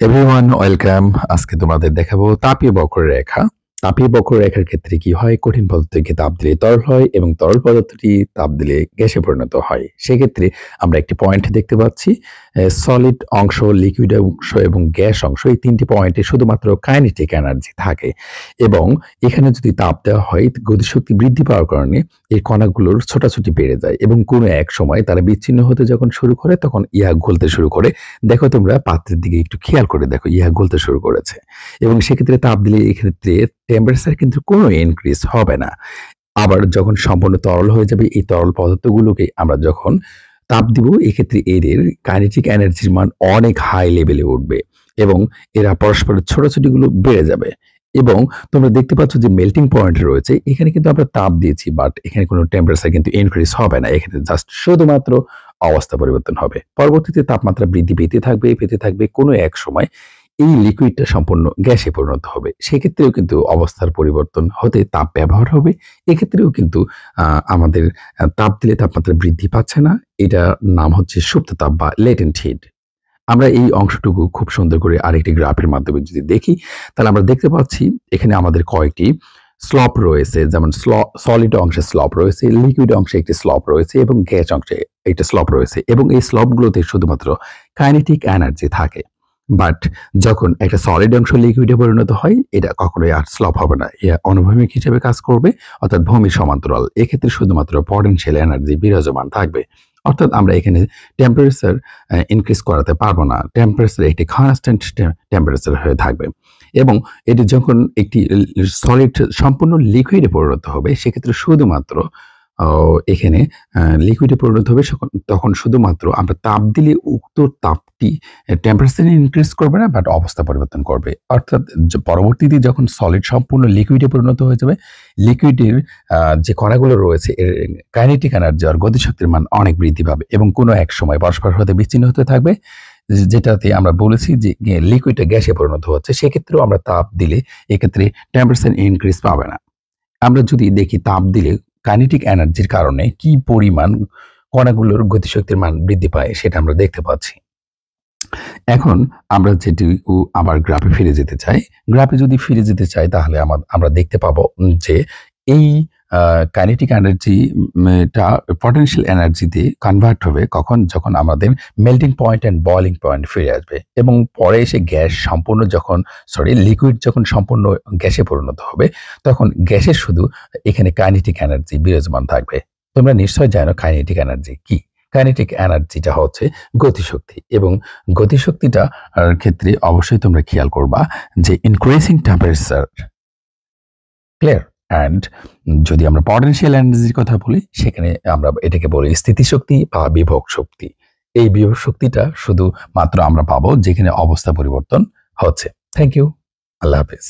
Everyone welcome. আজকে তোমাদের দেখাবো তাপীয় বক্ররেখা। তাপীয় বক্ররেখার ক্ষেত্রে কি হয়, কঠিন পদার্থকে তাপ দিলে তরল হয় এবং তরল পদার্থটি তাপ দিলে গ্যাসে পরিণত হয়। সেক্ষেত্রে আমরা একটি পয়েন্ট দেখতে পাচ্ছি, সলিড অংশ, লিকুইড অংশ এবং গ্যাস অংশ, এই তিনটি পয়েন্টে শুধুমাত্র কাইনেটিক এনার্জি থাকে এবং এখানে যদি তাপ দেওয়া হয় গতিশক্তি বৃদ্ধি পাওয়ার কারণে এই কণাগুলোর ছোটাছুটি বেড়ে যায় এবং কোনো এক সময় তারা বিচ্ছিন্ন হতে যখন শুরু করে তখন ইহা গলতে শুরু করে। দেখো তোমরা পাত্রের দিকে একটু খেয়াল করে দেখো, ইহা গলতে শুরু করেছে এবং সেক্ষেত্রে তাপ দিলে এক্ষেত্রে টেম্পারেচার কিন্তু কোনো ইনক্রিজ হবে না। আবার যখন সম্পূর্ণ তরল হয়ে যাবে, এই তরল পদার্থগুলোকে আমরা যখন তাপ দিব এক্ষেত্রে এদের কাইনেটিক এনার্জির মান অনেক হাই লেভেলে উঠবে এবং এরা পরস্পরের ছোটাছুটিগুলো বেড়ে যাবে। এবং তোমরা দেখতে পাচ্ছ যে মেল্টিং পয়েন্ট রয়েছে, এখানে কিন্তু আমরা তাপ দিয়েছি বাট এখানে কোনো টেম্পারেচার কিন্তু ইনক্রিজ হবে না, এখানে জাস্ট শুধুমাত্র অবস্থা পরিবর্তন হবে। পরবর্তীতে তাপমাত্রা বৃদ্ধি পেতে থাকবে, কোনো এক সময় এই লিকুইডটা সম্পূর্ণ গ্যাসে পরিণত হবে। সেক্ষেত্রেও কিন্তু অবস্থার পরিবর্তন হতে তাপ ব্যবহার হবে। এক্ষেত্রেও কিন্তু আমাদের তাপ দিলে তাপমাত্রা বৃদ্ধি পাচ্ছে না, এটা নাম হচ্ছে সুপ্ত তাপ বা লেটেন্ট হিট। আমরা এই অংশটুকু খুব সুন্দর করে আরেকটি গ্রাফের মাধ্যমে যদি দেখি তাহলে আমরা দেখতে পাচ্ছি এখানে আমাদের কয়েকটি স্লপ রয়েছে, যেমন সলিড অংশে স্লপ রয়েছে, লিকুইড অংশে একটি স্লপ রয়েছে এবং গ্যাস অংশে একটা স্লপ রয়েছে এবং এই স্লপগুলোতে শুধুমাত্র কাইনেটিক এনার্জি থাকে। বাট যখন একটা সলিড অংশ লিকুইডে পরিণত হয় এটা কখনোই আর স্লপ হবে না, এ অনুভূমিক হিসেবে কাজ করবে, অর্থাৎ ভূমির সমান্তরাল। এক্ষেত্রে শুধুমাত্র পটেনশিয়াল এনার্জি বিরাজমান থাকবে, অর্থাৎ আমরা এখানে টেম্পারেচার ইনক্রিজ করাতে পারবো না, টেম্পারেচার একটি কনস্ট্যান্ট টেম্পারেচার হয়ে থাকবে। এবং এটি যখন একটি সলিড সম্পূর্ণ লিকুইডে পরিণত হবে সেক্ষেত্রে শুধুমাত্র এখানে লিকুইডে পরিণত হবে, তখন শুধুমাত্র আমরা তাপ দিলে উক্ত তাপটি টেম্পারেচার ইনক্রিজ করবে না বাট অবস্থা পরিবর্তন করবে। অর্থাৎ পরবর্তীতে যখন সলিড সম্পূর্ণ লিকুইডে পরিণত হয়ে যাবে, লিকুইডের যে কণাগুলো রয়েছে এর কাইনেটিক এনার্জি আর গতিশক্তির মান অনেক বৃদ্ধি পাবে এবং কোনো এক সময় পরস্পর হতে বিচ্ছিন্ন হতে থাকবে, যেটাতে আমরা বলেছি যে লিকুইডটা গ্যাসে পরিণত হচ্ছে। সেক্ষেত্রেও আমরা তাপ দিলে এক্ষেত্রে টেম্পারেচার ইনক্রিজ পাবে না। আমরা যদি দেখি তাপ দিলে কাইনেটিক এনার্জির কারণে কি পরিমাণ কণাগুলোর গতিশক্তির মান বৃদ্ধি পায় সেটা আমরা দেখতে পাচ্ছি। এখন আমরা যেটি আবার গ্রাফে ফিরে যেতে চাই, গ্রাফে যদি ফিরে যেতে চাই তাহলে আমরা দেখতে পাবো যে এই কাইনেটিক এনার্জি টা পটেনশিয়াল এনার্জিতে কনভার্ট হবে কখন, যখন আমাদের melting point and boiling point ফিরে আসবে এবং পরে এসে গ্যাস সম্পূর্ণ লিকুইড যখন সম্পূর্ণ গ্যাসে পরিণত হবে তখন গ্যাসের শুধু এখানে কাইনেটিক এনার্জি বিরাজমান থাকবে। তোমরা নিশ্চয় জানো কাইনেটিক এনার্জি কি। কাইনেটিক এনার্জিটা হচ্ছে গতিশক্তি এবং গতিশক্তিটা ক্ষেত্রে অবশ্যই তোমরা খেয়াল করবা যে ইনক্রিজিং টেম্পারেচার, ক্লিয়ার। অ্যান্ড যদি আমরা পটেনশিয়াল এনার্জির কথা বলি সেখানে আমরা এটাকে বলি স্থিতিশক্তি বা বিভব শক্তি। এই বিভব শক্তিটা শুধু মাত্র আমরা পাবো যেখানে অবস্থা পরিবর্তন হচ্ছে। থ্যাংক ইউ, আল্লাহ হাফেজ।